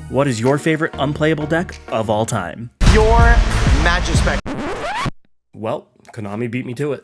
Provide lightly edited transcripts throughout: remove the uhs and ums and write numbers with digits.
What is your favorite unplayable deck of all time? Your Majespecter. Well, Konami beat me to it.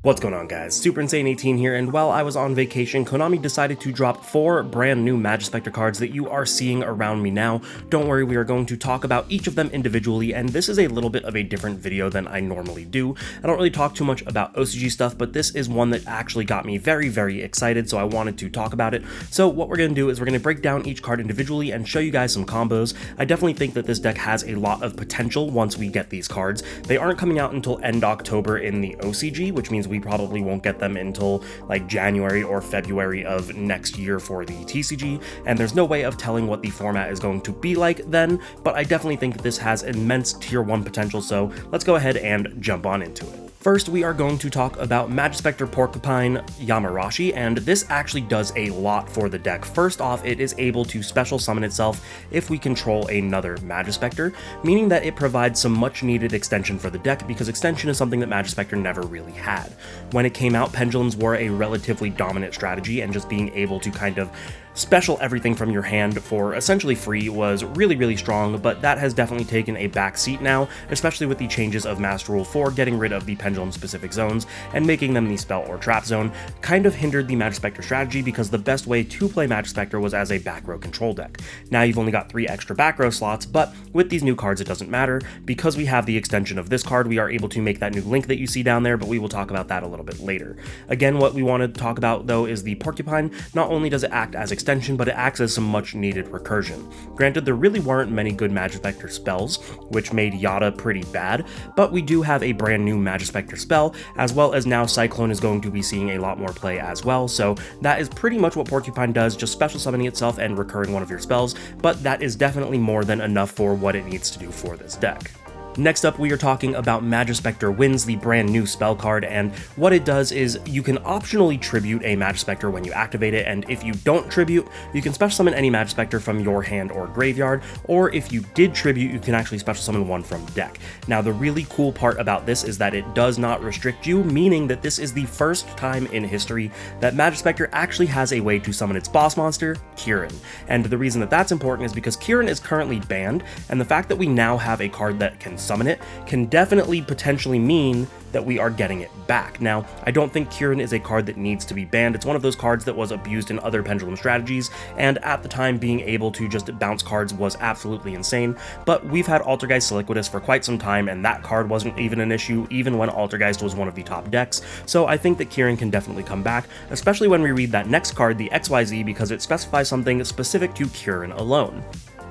What's going on, guys? Super Insane 18 here, and while I was on vacation, Konami decided to drop 4 brand new Majespecter cards that you are seeing around me now. Don't worry, we are going to talk about each of them individually, and this is a little bit of a different video than I normally do. I don't really talk too much about OCG stuff, but this is one that actually got me very, very excited, so I wanted to talk about it. So what we're going to do is we're going to break down each card individually and show you guys some combos. I definitely think that this deck has a lot of potential once we get these cards. They aren't coming out until end October in the OCG, which means we probably won't get them until like January or February of next year for the TCG, and there's no way of telling what the format is going to be like then, but I definitely think that this has immense tier 1 potential, so let's go ahead and jump on into it. First, we are going to talk about Majespecter Porcupine Yamarashi, and this actually does a lot for the deck. First off, it is able to special summon itself if we control another Majespecter, meaning that it provides some much needed extension for the deck, because extension is something that Majespecter never really had. When it came out, pendulums were a relatively dominant strategy, and just being able to kind of special everything from your hand for essentially free was really, really strong, but that has definitely taken a back seat now, especially with the changes of Master Rule 4 getting rid of the pendulum-specific zones and making them the spell or trap zone, kind of hindered the Majespecter strategy because the best way to play Majespecter was as a back row control deck. Now you've only got 3 extra back row slots, but with these new cards it doesn't matter. Because we have the extension of this card, we are able to make that new link that you see down there, but we will talk about that a little bit later. Again, what we want to talk about though is the Porcupine. Not only does it act as extension, but it acts as some much needed recursion. Granted, there really weren't many good Majespecter spells, which made Yada pretty bad, but we do have a brand new Majespecter spell, as well as now Cyclone is going to be seeing a lot more play as well, so that is pretty much what Porcupine does, just special summoning itself and recurring one of your spells, but that is definitely more than enough for what it needs to do for this deck. Next up, we are talking about Majespecter Winds, the brand new spell card, and what it does is you can optionally tribute a Majespecter when you activate it, and if you don't tribute, you can special summon any Majespecter from your hand or graveyard, or if you did tribute, you can actually special summon one from deck. Now, the really cool part about this is that it does not restrict you, meaning that this is the first time in history that Majespecter actually has a way to summon its boss monster, Kieran. And the reason that that's important is because Kieran is currently banned, and the fact that we now have a card that can summon it can definitely potentially mean that we are getting it back. Now, I don't think Kieran is a card that needs to be banned. It's one of those cards that was abused in other pendulum strategies, and at the time being able to just bounce cards was absolutely insane, but we've had Altergeist Siliquidus for quite some time, and that card wasn't even an issue even when Altergeist was one of the top decks, so I think that Kieran can definitely come back, especially when we read that next card, the XYZ, because it specifies something specific to Kieran alone.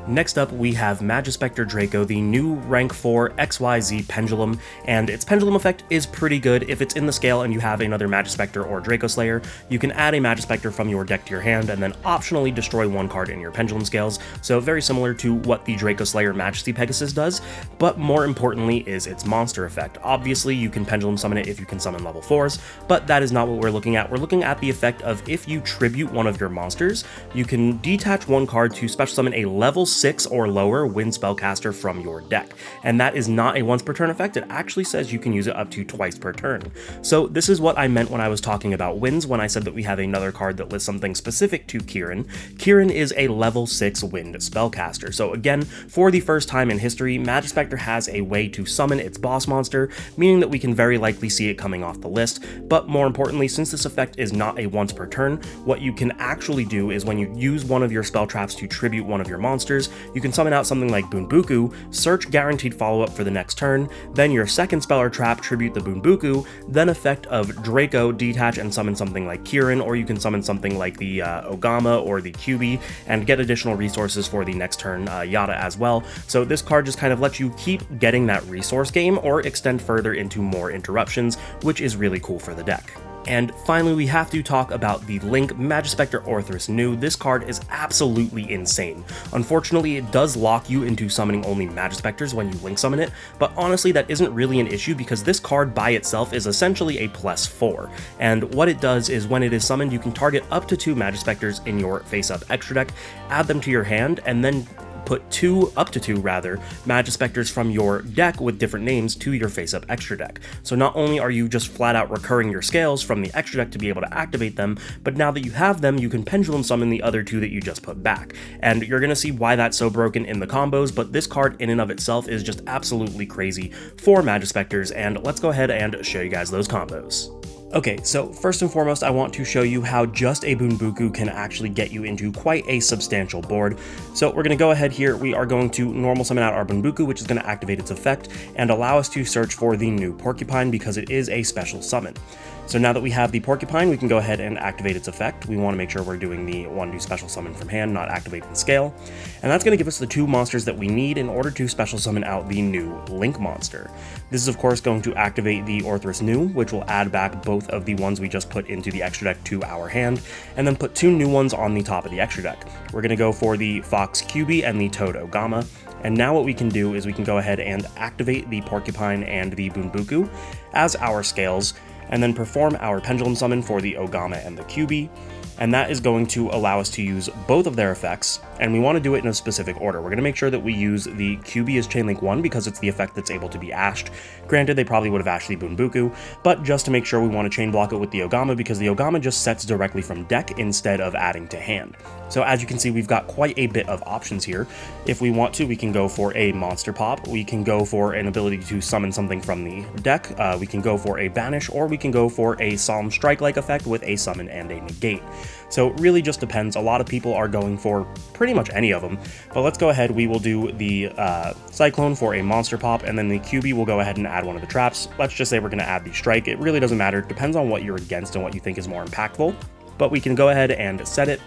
Next up, we have Majespecter Draco, the new rank 4 XYZ pendulum, and its pendulum effect is pretty good. If it's in the scale and you have another Majespecter or Draco Slayer, you can add a Majespecter from your deck to your hand and then optionally destroy one card in your pendulum scales, so very similar to what the Draco Slayer Majesty Pegasus does, but more importantly is its monster effect. Obviously, you can pendulum summon it if you can summon level 4s, but that is not what we're looking at. We're looking at the effect of if you tribute one of your monsters, you can detach one card to special summon a level 6 or lower wind spellcaster from your deck, and that is not a once per turn effect. It actually says you can use it up to twice per turn. So this is what I meant when I was talking about winds when I said that we have another card that lists something specific to Kieran. Kieran is a level 6 wind spellcaster, so again, for the first time in history, Majespecter has a way to summon its boss monster, meaning that we can very likely see it coming off the list, but more importantly, since this effect is not a once per turn, what you can actually do is when you use one of your spell traps to tribute one of your monsters, you can summon out something like Bunbuku, search guaranteed follow-up for the next turn, then your second spell or trap tribute the Bunbuku, then effect of Draco detach and summon something like Kieran, or you can summon something like the Ogama or the QB and get additional resources for the next turn Yada as well. So this card just kind of lets you keep getting that resource game or extend further into more interruptions, which is really cool for the deck. And finally, we have to talk about the Link Majespecter Orthrus New. This card is absolutely insane. Unfortunately, it does lock you into summoning only Majespecters when you Link summon it, but honestly that isn't really an issue because this card by itself is essentially a +4. And what it does is when it is summoned, you can target up to 2 Majespecters in your face-up extra deck, add them to your hand, and then put up to two Majespecters from your deck with different names to your face-up extra deck. So not only are you just flat out recurring your scales from the extra deck to be able to activate them, but now that you have them, you can pendulum summon the other 2 that you just put back. And you're gonna see why that's so broken in the combos, but this card in and of itself is just absolutely crazy for Majespecters, and let's go ahead and show you guys those combos. Okay, so first and foremost, I want to show you how just a Bunbuku can actually get you into quite a substantial board. So we're going to go ahead here, we are going to normal summon out our Bunbuku, which is going to activate its effect, and allow us to search for the new Porcupine because it is a special summon. So now that we have the Porcupine, we can go ahead and activate its effect. We want to make sure we're doing the 1-2 special summon from hand, not activating the scale. And that's going to give us the 2 monsters that we need in order to special summon out the new Link monster. This is of course going to activate the Orthrus New, which will add back both of the ones we just put into the extra deck to our hand, and then put 2 new ones on the top of the extra deck. We're going to go for the Fox QB and the Toad Ogama. And now what we can do is we can go ahead and activate the Porcupine and the Bunbuku as our scales, and then perform our Pendulum Summon for the Ogama and the QB, and that is going to allow us to use both of their effects, and we want to do it in a specific order. We're going to make sure that we use the QB as Chainlink 1 because it's the effect that's able to be ashed. Granted, they probably would have ashed the Bunbuku, but just to make sure, we want to chain block it with the Ogama because the Ogama just sets directly from deck instead of adding to hand. So as you can see, we've got quite a bit of options here. If we want to, we can go for a Monster Pop, we can go for an ability to summon something from the deck, we can go for a Banish, or we can go for a Solemn Strike-like effect with a Summon and a Negate. So it really just depends. A lot of people are going for pretty much any of them, but let's go ahead. We will do the Cyclone for a Monster Pop, and then the QB will go ahead and add one of the traps. Let's just say we're going to add the Strike. It really doesn't matter. It depends on what you're against and what you think is more impactful, but we can go ahead and set it.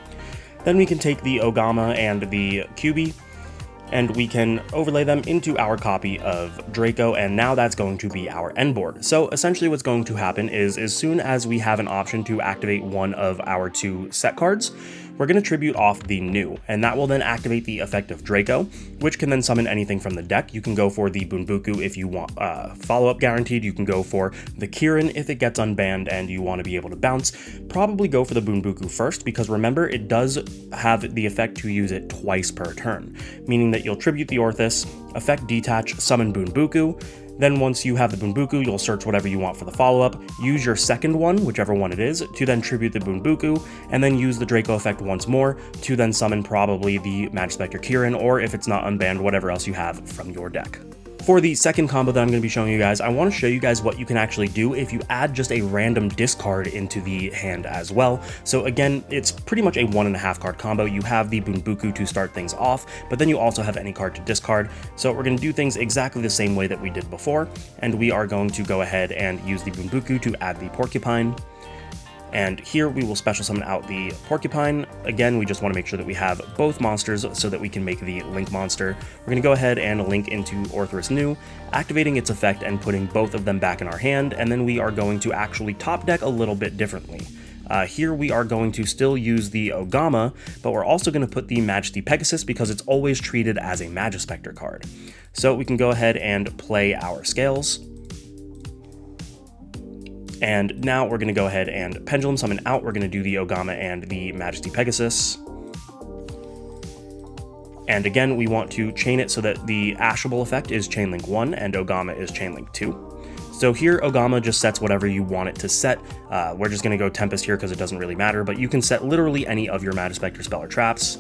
Then we can take the Ogama and the QB, and we can overlay them into our copy of Draco, and now that's going to be our end board. So essentially what's going to happen is as soon as we have an option to activate one of our 2 set cards, we're going to tribute off the new, and that will then activate the effect of Draco, which can then summon anything from the deck. You can go for the Bunbuku if you want follow-up guaranteed. You can go for the Kirin if it gets unbanned and you want to be able to bounce. Probably go for the Bunbuku first, because remember, it does have the effect to use it twice per turn, meaning that you'll tribute the Orthrus, effect detach, summon Bunbuku. Then once you have the Bunbuku, you'll search whatever you want for the follow-up, use your second one, whichever one it is, to then tribute the Bunbuku, and then use the Draco effect once more to then summon probably the Majespecter Kirin, or if it's not unbanned, whatever else you have from your deck. For the second combo that I'm going to be showing you guys, I want to show you guys what you can actually do if you add just a random discard into the hand as well. So again, it's pretty much a 1.5 card combo. You have the Bunbuku to start things off, but then you also have any card to discard. So we're going to do things exactly the same way that we did before, and we are going to go ahead and use the Bunbuku to add the Porcupine. And here we will special summon out the Porcupine. Again, we just want to make sure that we have both monsters so that we can make the Link monster. We're going to go ahead and link into Orthrus New, activating its effect and putting both of them back in our hand, and then we are going to actually top deck a little bit differently. Here we are going to still use the Ogama, but we're also going to put the Majespecter because it's always treated as a Majespecter card. So we can go ahead and play our scales. And now we're going to go ahead and Pendulum Summon out. We're going to do the Ogama and the Majespecter. And again, we want to chain it so that the Ashable effect is Chainlink 1 and Ogama is Chainlink 2. So here, Ogama just sets whatever you want it to set. We're just going to go Tempest here because it doesn't really matter, but you can set literally any of your Majespecter spell or traps.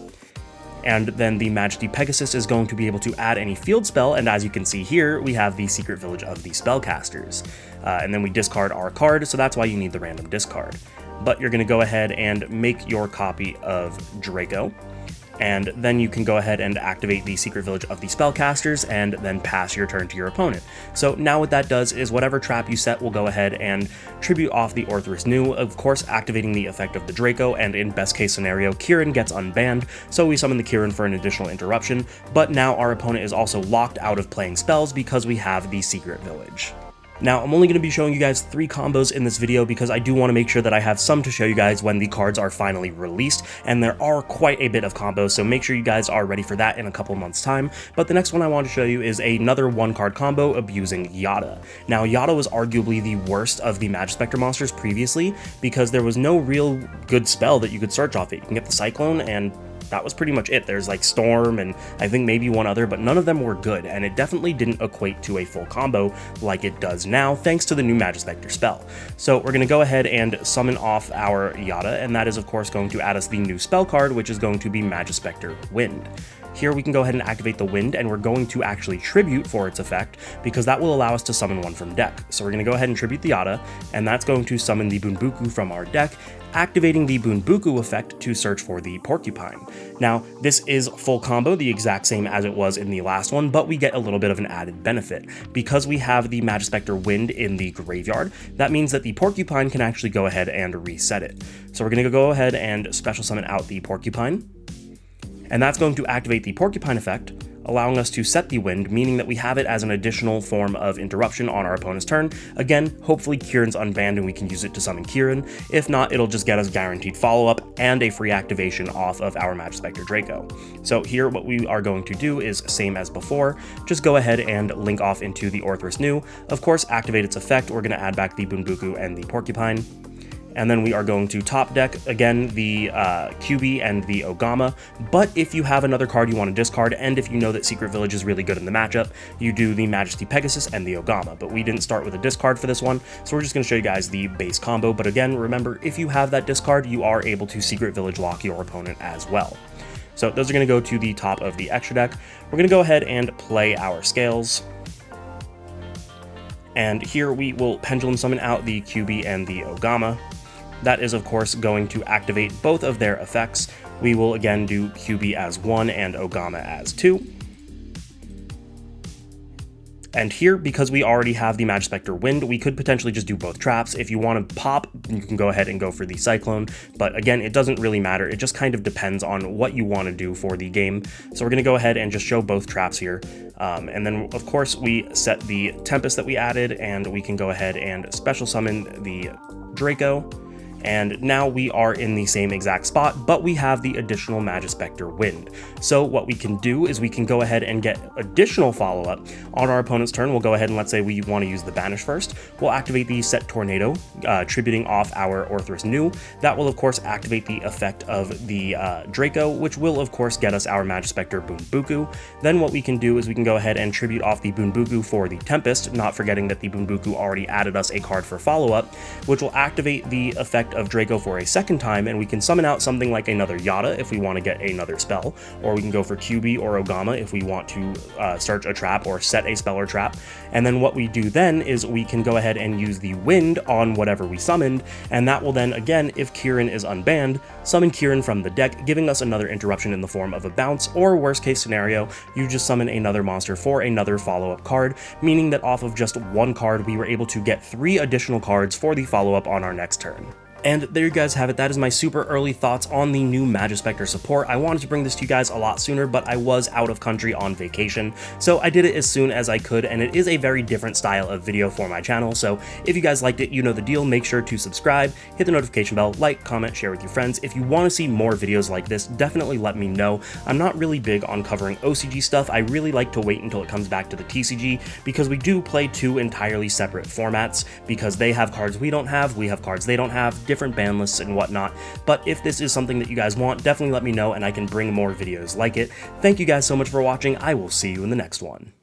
And then the Majespecter is going to be able to add any field spell, and as you can see here, we have the Secret Village of the Spellcasters. And then we discard our card, so that's why you need the random discard. But you're going to go ahead and make your copy of Draco, and then you can go ahead and activate the Secret Village of the Spellcasters and then pass your turn to your opponent. So now what that does is whatever trap you set will go ahead and tribute off the Orthrus New, of course activating the effect of the Draco, and in best case scenario, Kirin gets unbanned, so we summon the Kirin for an additional interruption, but now our opponent is also locked out of playing spells because we have the Secret Village. Now, I'm only going to be showing you guys 3 combos in this video because I do want to make sure that I have some to show you guys when the cards are finally released, and there are quite a bit of combos, so make sure you guys are ready for that in a couple months' time. But the next one I want to show you is another 1-card combo abusing Yada. Now, Yada was arguably the worst of the Majespecter monsters previously because there was no real good spell that you could search off it. You can get the Cyclone, and that was pretty much it. There's like Storm and I think maybe one other, but none of them were good, and it definitely didn't equate to a full combo like it does now thanks to the new Majespecter spell. So we're going to go ahead and summon off our Yada, and that is of course going to add us the new spell card, which is going to be Majespecter Wind. Here we can go ahead and activate the Wind, and we're going to actually tribute for its effect because that will allow us to summon one from deck. So we're going to go ahead and tribute the Yada, and that's going to summon the Bunbuku from our deck, activating the Bunbuku effect to search for the Porcupine. Now, this is full combo, the exact same as it was in the last one, but we get a little bit of an added benefit. Because we have the Majespecter Wind in the graveyard, that means that the Porcupine can actually go ahead and reset it. So we're going to go ahead and special summon out the Porcupine, and that's going to activate the Porcupine effect, allowing us to set the Wind, meaning that we have it as an additional form of interruption on our opponent's turn. Again, hopefully Kieran's unbanned and we can use it to summon Kieran. If not, it'll just get us guaranteed follow-up and a free activation off of our Majespecter Draco. So here what we are going to do is same as before, just go ahead and link off into the Orthrus New. Of course, activate its effect. We're going to add back the Bunbuku and the Porcupine. And then we are going to top deck, again, the QB and the Ogama. But if you have another card you want to discard, and if you know that Secret Village is really good in the matchup, you do the Majesty Pegasus and the Ogama. But we didn't start with a discard for this one, so we're just going to show you guys the base combo. But again, remember, if you have that discard, you are able to Secret Village lock your opponent as well. So those are going to go to the top of the extra deck. We're going to go ahead and play our Scales. And here we will Pendulum Summon out the QB and the Ogama. That is, of course, going to activate both of their effects. We will again do QB as 1 and Ogama as 2. And here, because we already have the Majespecter Wind, we could potentially just do both traps. If you want to pop, you can go ahead and go for the Cyclone. But again, it doesn't really matter. It just kind of depends on what you want to do for the game. So we're going to go ahead and just show both traps here. And then, of course, we set the Tempest that we added, and we can go ahead and special summon the Draco. And now we are in the same exact spot, but we have the additional Majespecter Wind. So what we can do is we can go ahead and get additional follow-up on our opponent's turn. We'll go ahead and let's say we want to use the Banish first. We'll activate the Set Tornado, tributing off our Orthrus New. That will, of course, activate the effect of the Draco, which will, of course, get us our Majespecter Bunbuku. Then what we can do is we can go ahead and tribute off the Bunbuku for the Tempest, not forgetting that the Bunbuku already added us a card for follow-up, which will activate the effect of Draco for a second time, and we can summon out something like another Yada if we want to get another spell, or we can go for QB or Ogama if we want to search a trap or set a spell or trap. And then what we do then is we can go ahead and use the Wind on whatever we summoned, and that will then, again, if Kieran is unbanned, summon Kieran from the deck, giving us another interruption in the form of a bounce, or worst case scenario, you just summon another monster for another follow-up card, meaning that off of just one card, we were able to get 3 additional cards for the follow-up on our next turn. And there you guys have it. That is my super early thoughts on the new Majespecter support. I wanted to bring this to you guys a lot sooner, but I was out of country on vacation, so I did it as soon as I could, and it is a very different style of video for my channel. So if you guys liked it, you know the deal. Make sure to subscribe, hit the notification bell, like, comment, share with your friends. If you want to see more videos like this, definitely let me know. I'm not really big on covering OCG stuff. I really like to wait until it comes back to the TCG, because we do play 2 entirely separate formats, because they have cards we don't have, we have cards they don't have, different ban lists and whatnot. But if this is something that you guys want, definitely let me know and I can bring more videos like it. Thank you guys so much for watching. I will see you in the next one.